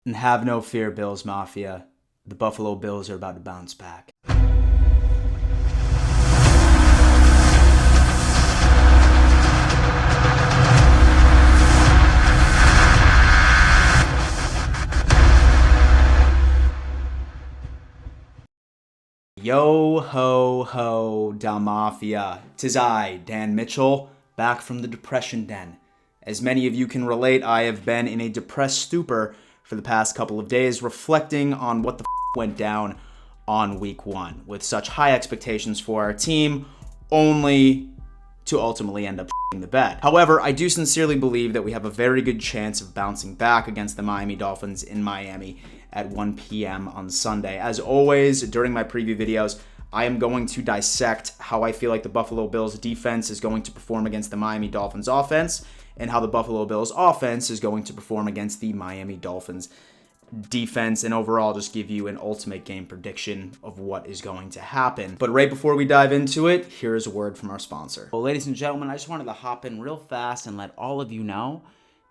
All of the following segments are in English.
And have no fear, Bills Mafia. The Buffalo Bills are about to bounce back. Yo ho ho da Mafia. 'Tis I, Dan Mitchell, back from the depression den. As many of you can relate, I have been in a depressed stupor for the past couple of days, reflecting on what the went down on week 1, with such high expectations for our team, only to ultimately end up the bed. However, I do sincerely believe that we have a very good chance of bouncing back against the Miami Dolphins in Miami at 1 p.m. on Sunday. As always, during my preview videos, I am going to dissect how I feel like the Buffalo Bills defense is going to perform against the Miami Dolphins offense, and how the Buffalo Bills offense is going to perform against the Miami Dolphins defense, and overall just give you an ultimate game prediction of what is going to happen. But right before we dive into it, here's a word from our sponsor. Well, ladies and gentlemen, I just wanted to hop in real fast and let all of you know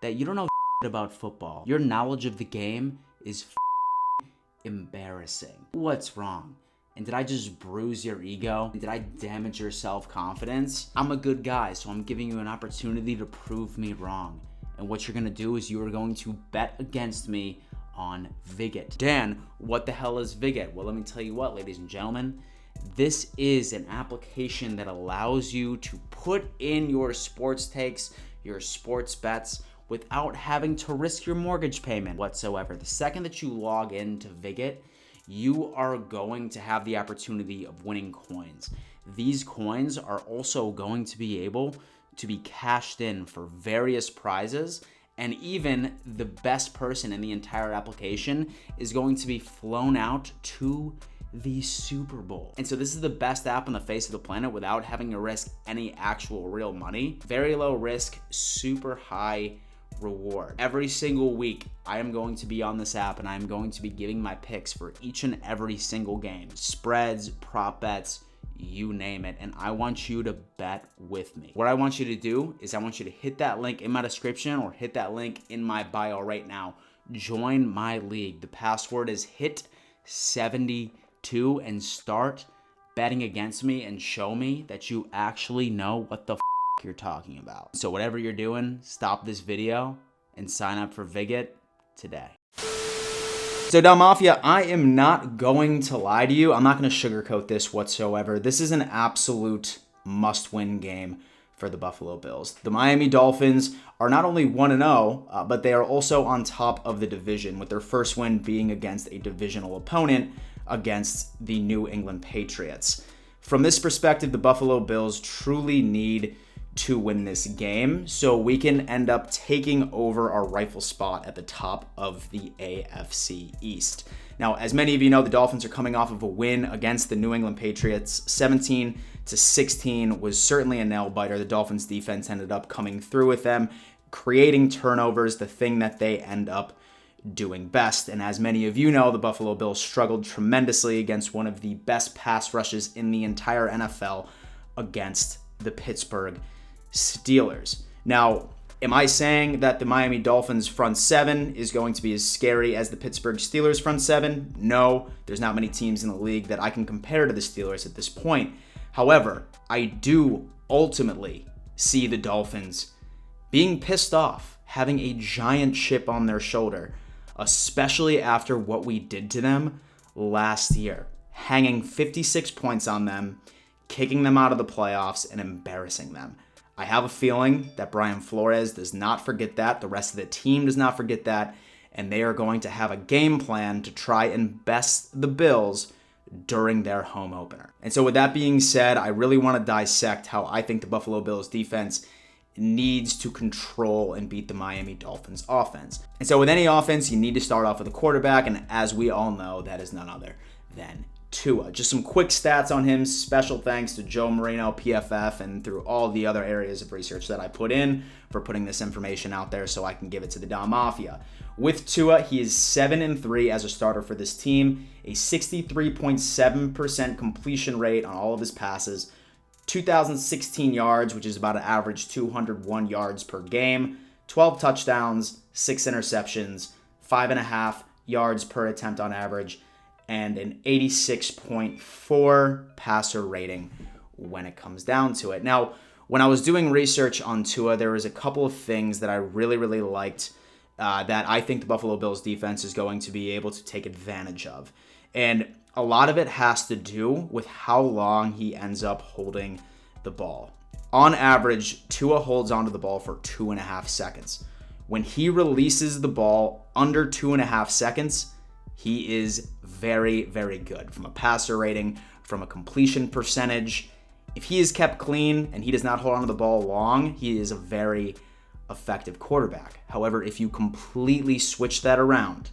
that you don't know about football. Your knowledge of the game is embarrassing. What's wrong? And did I just bruise your ego? Did I damage your self-confidence? I'm a good guy, so I'm giving you an opportunity to prove me wrong. And what you're gonna do is you are going to bet against me on Vigit. Dan, what the hell is Vigit? Well, let me tell you what, ladies and gentlemen. This is an application that allows you to put in your sports takes, your sports bets, without having to risk your mortgage payment whatsoever. The second that you log into Vigit, you are going to have the opportunity of winning coins. These coins are also going to be able to be cashed in for various prizes, and even the best person in the entire application is going to be flown out to the Super Bowl. And so this is the best app on the face of the planet without having to risk any actual real money. Very low risk, super high reward. Every single week, I am going to be on this app and I'm going to be giving my picks for each and every single game. Spreads, prop bets, you name it. And I want you to bet with me. What I want you to do is I want you to hit that link in my description or hit that link in my bio right now. Join my league. The password is HIT72 and start betting against me and show me that you actually know what the you're talking about. So whatever you're doing, stop this video and sign up for Vigit today. So Del Mafia, I am not going to lie to you. I'm not going to sugarcoat this whatsoever. This is an absolute must-win game for the Buffalo Bills. The Miami Dolphins are not only 1-0, but they are also on top of the division, with their first win being against a divisional opponent against the New England Patriots. From this perspective, the Buffalo Bills truly need to win this game so we can end up taking over our rightful spot at the top of the AFC East. Now, as many of you know, the Dolphins are coming off of a win against the New England Patriots. 17-16 was certainly a nail-biter. The Dolphins defense ended up coming through with them, creating turnovers, the thing that they end up doing best. And as many of you know, the Buffalo Bills struggled tremendously against one of the best pass rushes in the entire NFL against the Pittsburgh Steelers. Now, am I saying that the Miami Dolphins front seven is going to be as scary as the Pittsburgh Steelers front seven? No, there's not many teams in the league that I can compare to the Steelers at this point. However, I do ultimately see the Dolphins being pissed off, having a giant chip on their shoulder, especially after what we did to them last year, hanging 56 points on them, kicking them out of the playoffs, and embarrassing them. I have a feeling that Brian Flores does not forget that. The rest of the team does not forget that. And they are going to have a game plan to try and best the Bills during their home opener. And so with that being said, I really want to dissect how I think the Buffalo Bills defense needs to control and beat the Miami Dolphins offense. And so with any offense, you need to start off with a quarterback. And as we all know, that is none other than Tua. Just some quick stats on him. Special thanks to Joe Marino, PFF, and through all the other areas of research that I put in for putting this information out there so I can give it to the Don Mafia. With Tua, he is 7-3 as a starter for this team, a 63.7% completion rate on all of his passes, 2,016 yards, which is about an average 201 yards per game, 12 touchdowns, 6 interceptions, 5.5 yards per attempt on average, and an 86.4 passer rating when it comes down to it. Now, when I was doing research on Tua, there was a couple of things that I really, really liked that I think the Buffalo Bills defense is going to be able to take advantage of. And a lot of it has to do with how long he ends up holding the ball. On average, Tua holds onto the ball for 2.5 seconds. When he releases the ball under 2.5 seconds, he is very, very good from a passer rating, from a completion percentage. If he is kept clean and he does not hold onto the ball long, he is a very effective quarterback. However, if you completely switch that around,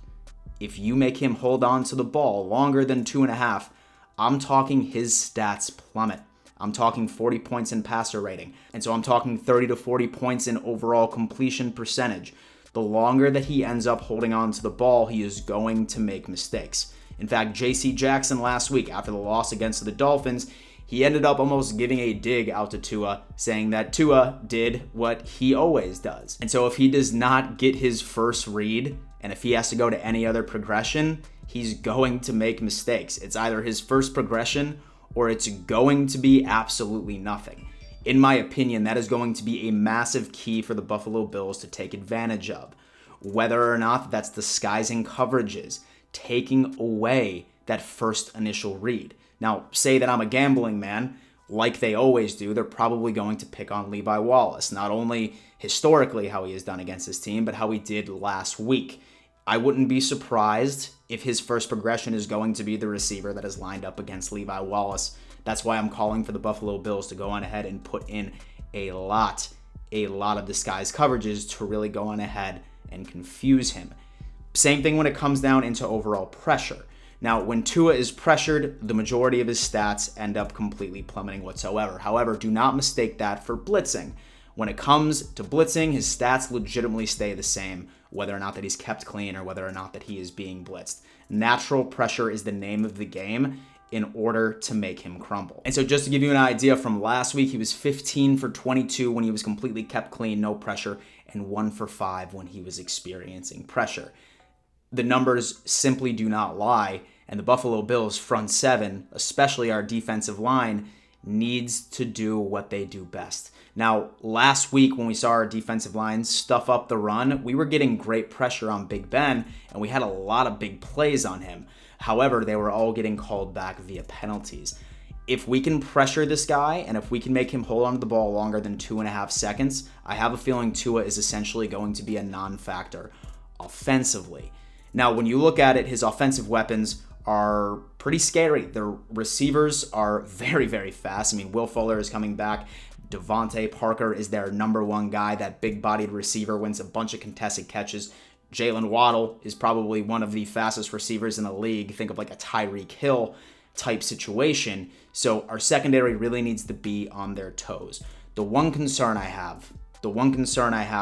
if you make him hold on to the ball longer than 2.5, I'm talking his stats plummet. I'm talking 40 points in passer rating. And so I'm talking 30 to 40 points in overall completion percentage. The longer that he ends up holding on to the ball, he is going to make mistakes. In fact, J.C. Jackson last week, after the loss against the Dolphins, he ended up almost giving a dig out to Tua, saying that Tua did what he always does. And so if he does not get his first read, and if he has to go to any other progression, he's going to make mistakes. It's either his first progression or it's going to be absolutely nothing. In my opinion, that is going to be a massive key for the Buffalo Bills to take advantage of. Whether or not that's disguising coverages, taking away that first initial read. Now, say that I'm a gambling man, like they always do, they're probably going to pick on Levi Wallace. Not only historically how he has done against his team, but how he did last week. I wouldn't be surprised if his first progression is going to be the receiver that is lined up against Levi Wallace. That's why I'm calling for the Buffalo Bills to go on ahead and put in a lot of disguised coverages to really go on ahead and confuse him. Same thing when it comes down into overall pressure. Now, when Tua is pressured, the majority of his stats end up completely plummeting whatsoever. However, do not mistake that for blitzing. When it comes to blitzing, his stats legitimately stay the same, whether or not that he's kept clean or whether or not that he is being blitzed. Natural pressure is the name of the game in order to make him crumble. And so just to give you an idea, from last week, he was 15 for 22 when he was completely kept clean, no pressure, and 1 for 5 when he was experiencing pressure. The numbers simply do not lie, and the Buffalo Bills front seven, especially our defensive line, needs to do what they do best. Now, last week when we saw our defensive line stuff up the run, we were getting great pressure on Big Ben, and we had a lot of big plays on him. However, they were all getting called back via penalties. If we can pressure this guy, and if we can make him hold onto the ball longer than 2.5 seconds, I have a feeling Tua is essentially going to be a non-factor offensively. Now, when you look at it, his offensive weapons are pretty scary. Their receivers are very, very fast. I mean, Will Fuller is coming back. Devontae Parker is their number one guy. That big-bodied receiver wins a bunch of contested catches. Jalen Waddle is probably one of the fastest receivers in the league. Think of like a Tyreek Hill type situation. So our secondary really needs to be on their toes. The one concern I have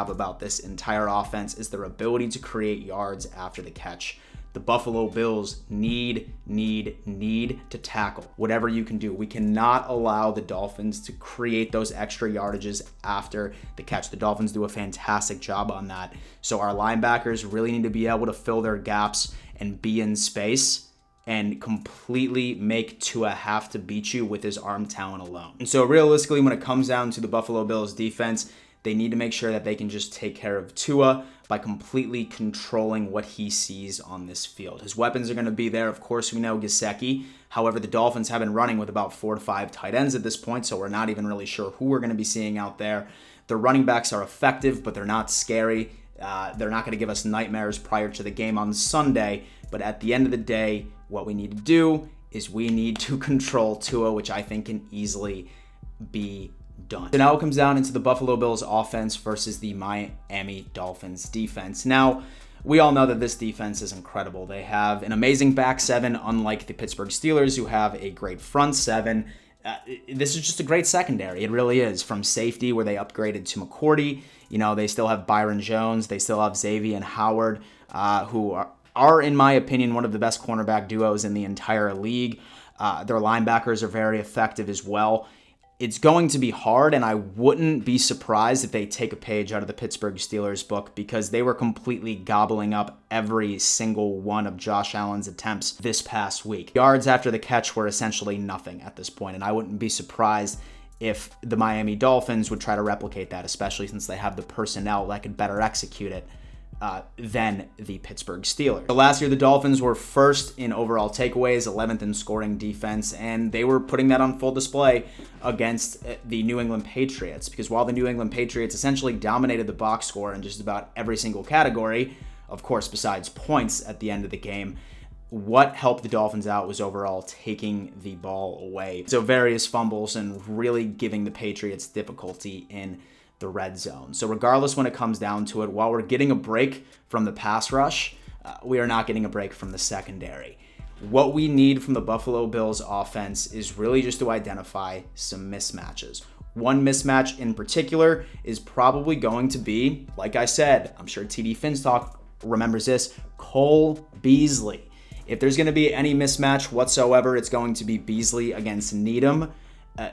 about this entire offense is their ability to create yards after the catch. The Buffalo Bills need to tackle whatever you can do. We cannot allow the Dolphins to create those extra yardages after the catch. The Dolphins do a fantastic job on that. So our linebackers really need to be able to fill their gaps and be in space and completely make Tua have to beat you with his arm talent alone. And so realistically, when it comes down to the Buffalo Bills defense, they need to make sure that they can just take care of Tua by completely controlling what he sees on this field. His weapons are going to be there. Of course, we know Gesicki. However, the Dolphins have been running with about 4 to 5 tight ends at this point, so we're not even really sure who we're going to be seeing out there. The running backs are effective, but they're not scary. They're not going to give us nightmares prior to the game on Sunday. But at the end of the day, what we need to do is we need to control Tua, which I think can easily be done. So now it comes down into the Buffalo Bills offense versus the Miami Dolphins defense. Now, we all know that this defense is incredible. They have an amazing back seven, unlike the Pittsburgh Steelers, who have a great front seven. This is just a great secondary. It really is. From safety, where they upgraded to McCourty, they still have Byron Jones. They still have Xavier and Howard, who are, in my opinion, one of the best cornerback duos in the entire league. Their linebackers are very effective as well. It's going to be hard, and I wouldn't be surprised if they take a page out of the Pittsburgh Steelers book, because they were completely gobbling up every single one of Josh Allen's attempts this past week. Yards after the catch were essentially nothing at this point, and I wouldn't be surprised if the Miami Dolphins would try to replicate that, especially since they have the personnel that could better execute it than the Pittsburgh Steelers. So last year, the Dolphins were first in overall takeaways, 11th in scoring defense, and they were putting that on full display against the New England Patriots, because while the New England Patriots essentially dominated the box score in just about every single category, of course, besides points at the end of the game, what helped the Dolphins out was overall taking the ball away. So various fumbles and really giving the Patriots difficulty in the red zone. So regardless, when it comes down to it, while we're getting a break from the pass rush, we are not getting a break from the secondary. What we need from the Buffalo Bills offense is really just to identify some mismatches. One mismatch in particular is probably going to be, like I said, I'm sure TD Finstock remembers this, Cole Beasley. If there's going to be any mismatch whatsoever, it's going to be Beasley against Needham,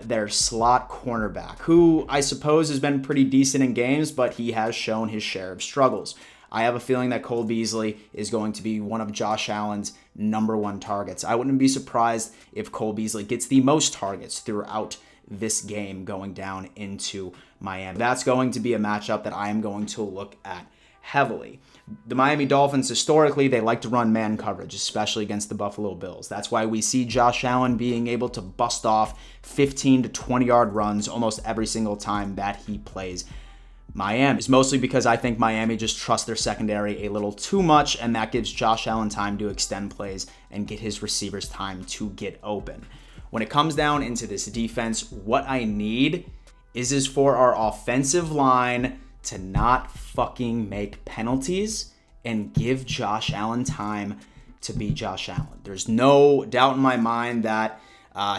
their slot cornerback, who I suppose has been pretty decent in games, but he has shown his share of struggles. I have a feeling that Cole Beasley is going to be one of Josh Allen's number one targets. I wouldn't be surprised if Cole Beasley gets the most targets throughout this game going down into Miami. That's going to be a matchup that I am going to look at heavily. The Miami Dolphins, historically, they like to run man coverage, especially against the Buffalo Bills. That's why we see Josh Allen being able to bust off 15 to 20-yard runs almost every single time that he plays Miami. It's mostly because I think Miami just trusts their secondary a little too much, and that gives Josh Allen time to extend plays and get his receivers time to get open. When it comes down into this defense, what I need is for our offensive line to not fucking make penalties and give Josh Allen time to be Josh Allen. There's no doubt in my mind that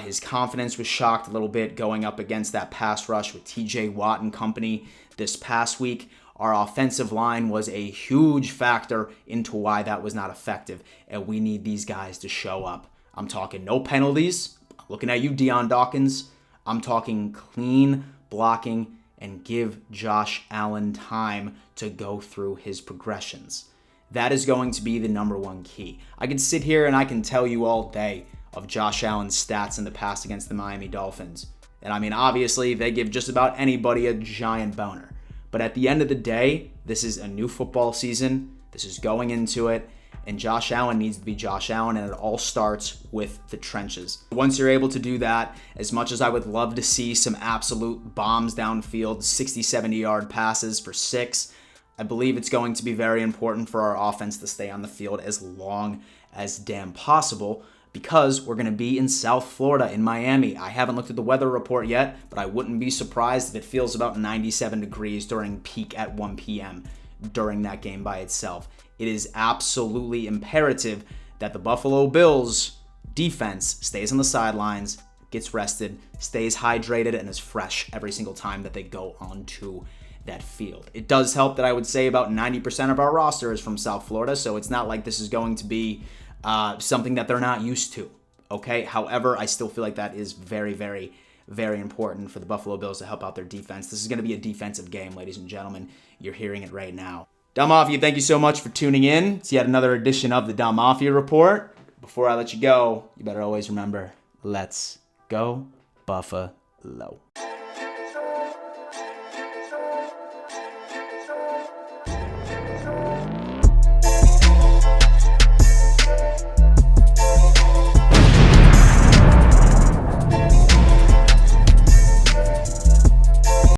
his confidence was shocked a little bit going up against that pass rush with TJ Watt and company this past week. Our offensive line was a huge factor into why that was not effective, and we need these guys to show up. I'm talking no penalties. I'm looking at you, Deion Dawkins. I'm talking clean blocking and give Josh Allen time to go through his progressions. That is going to be the number one key. I can sit here and I can tell you all day of Josh Allen's stats in the past against the Miami Dolphins. And I mean, obviously, they give just about anybody a giant boner. But at the end of the day, this is a new football season. This is going into it. And Josh Allen needs to be Josh Allen, and it all starts with the trenches. Once you're able to do that, as much as I would love to see some absolute bombs downfield, 60, 70-yard passes for 6, I believe it's going to be very important for our offense to stay on the field as long as damn possible, because we're going to be in South Florida, in Miami. I haven't looked at the weather report yet, but I wouldn't be surprised if it feels about 97 degrees during peak at 1 p.m. during that game by itself. It is absolutely imperative that the Buffalo Bills defense stays on the sidelines, gets rested, stays hydrated, and is fresh every single time that they go onto that field. It does help that I would say about 90% of our roster is from South Florida, so it's not like this is going to be something that they're not used to, okay? However, I still feel like that is very, very, very important for the Buffalo Bills to help out their defense. This is going to be a defensive game, ladies and gentlemen. You're hearing it right now. Dom Mafia, thank you so much for tuning in. It's yet another edition of the Dom Mafia Report. Before I let you go, you better always remember, let's go Buffalo.